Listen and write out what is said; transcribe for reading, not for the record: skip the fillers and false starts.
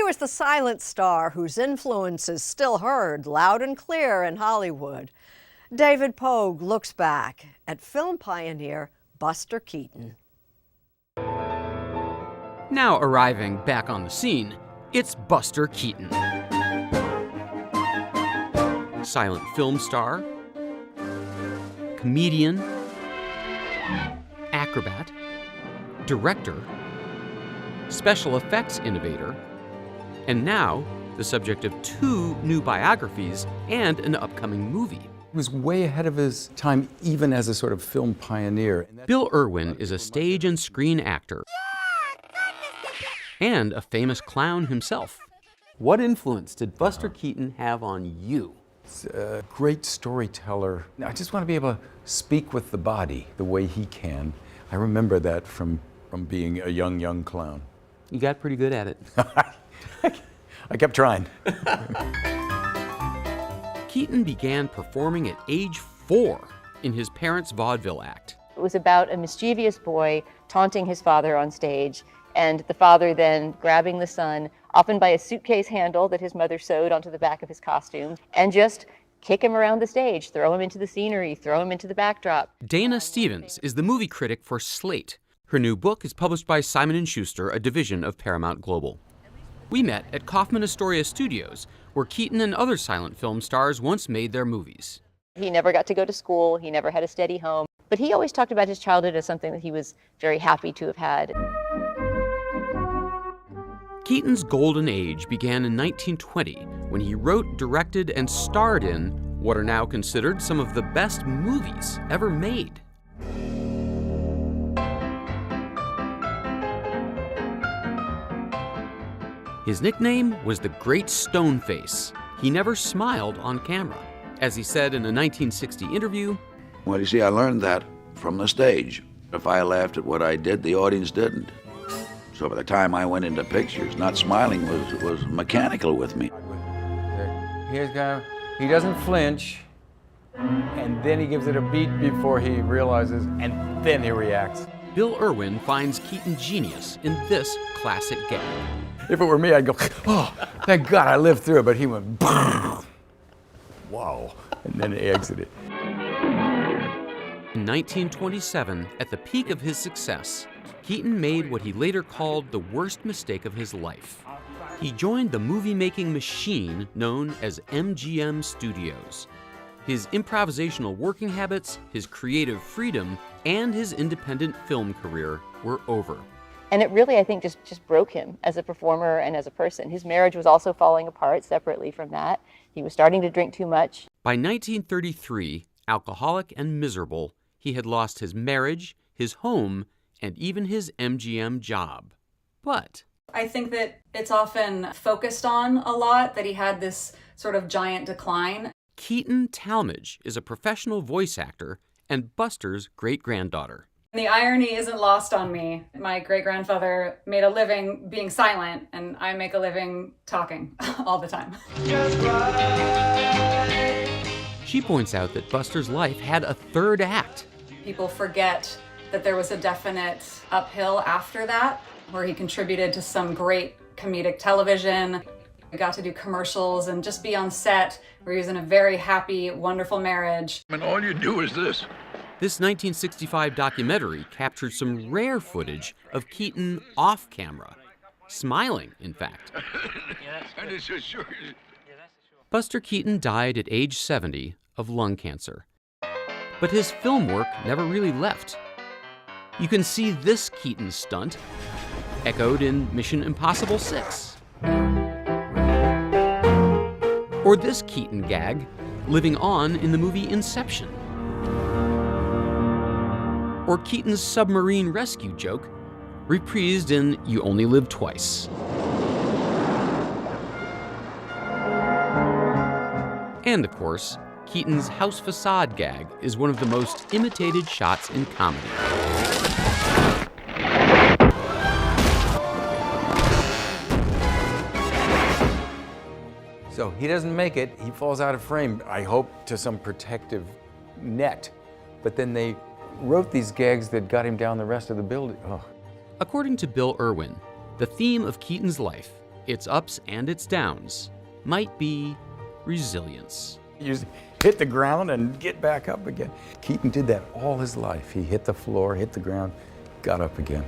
was the silent star whose influence is still heard loud and clear in Hollywood. David Pogue looks back at film pioneer Buster Keaton. Now arriving back on the scene, it's Buster Keaton. Silent film star, comedian, acrobat, director, special effects innovator, and now the subject of 2 new biographies and an upcoming movie. He was way ahead of his time, even as a sort of film pioneer. Bill Irwin is a stage and screen actor and a famous clown himself. What influence did Buster Keaton have on you? He's a great storyteller. I just want to be able to speak with the body the way he can. I remember that from being a young clown. You got pretty good at it. I kept trying. Keaton began performing at age 4 in his parents' vaudeville act. It was about a mischievous boy taunting his father on stage, and the father then grabbing the son, often by a suitcase handle that his mother sewed onto the back of his costume, and just kick him around the stage, throw him into the scenery, throw him into the backdrop. Dana Stevens is the movie critic for Slate. Her new book is published by Simon & Schuster, a division of Paramount Global. We met at Kaufman Astoria Studios, where Keaton and other silent film stars once made their movies. He never got to go to school, he never had a steady home, but he always talked about his childhood as something that he was very happy to have had. Keaton's golden age began in 1920 when he wrote, directed, and starred in what are now considered some of the best movies ever made. His nickname was the Great Stoneface. He never smiled on camera. As he said in a 1960 interview, "Well, you see, I learned that from the stage. If I laughed at what I did, the audience didn't. So by the time I went into pictures, not smiling was mechanical with me." He doesn't flinch, and then he gives it a beat before he realizes, and then he reacts. Bill Irwin finds Keaton genius in this classic gag. If it were me, I'd go, "Oh, thank God I lived through it," but he went, "Wow," and then he exited. In 1927, at the peak of his success, Keaton made what he later called the worst mistake of his life. He joined the movie-making machine known as MGM Studios. His improvisational working habits, his creative freedom, and his independent film career were over. And it really, I think, just broke him as a performer and as a person. His marriage was also falling apart separately from that. He was starting to drink too much. By 1933, alcoholic and miserable, he had lost his marriage, his home, and even his MGM job. But I think that it's often focused on a lot, that he had this sort of giant decline. Keaton Talmadge is a professional voice actor and Buster's great-granddaughter. The irony isn't lost on me. My great-grandfather made a living being silent, and I make a living talking all the time. She points out that Buster's life had a third act. People forget that there was a definite uphill after that, where he contributed to some great comedic television. We got to do commercials and just be on set, where he was in a very happy, wonderful marriage. And all you do is this. This 1965 documentary captured some rare footage of Keaton off camera, smiling, in fact. Buster Keaton died at age 70 of lung cancer. But his film work never really left. You can see this Keaton stunt echoed in Mission Impossible 6. Or this Keaton gag living on in the movie Inception. Or Keaton's submarine rescue joke reprised in You Only Live Twice. And of course, Keaton's house facade gag is one of the most imitated shots in comedy. So he doesn't make it, he falls out of frame, I hope to some protective net. But then they wrote these gags that got him down the rest of the building. Oh. According to Bill Irwin, the theme of Keaton's life its ups and its downs, might be resilience. You hit the ground and get back up again. Keaton did that all his life. He hit the floor, hit the ground, got up again.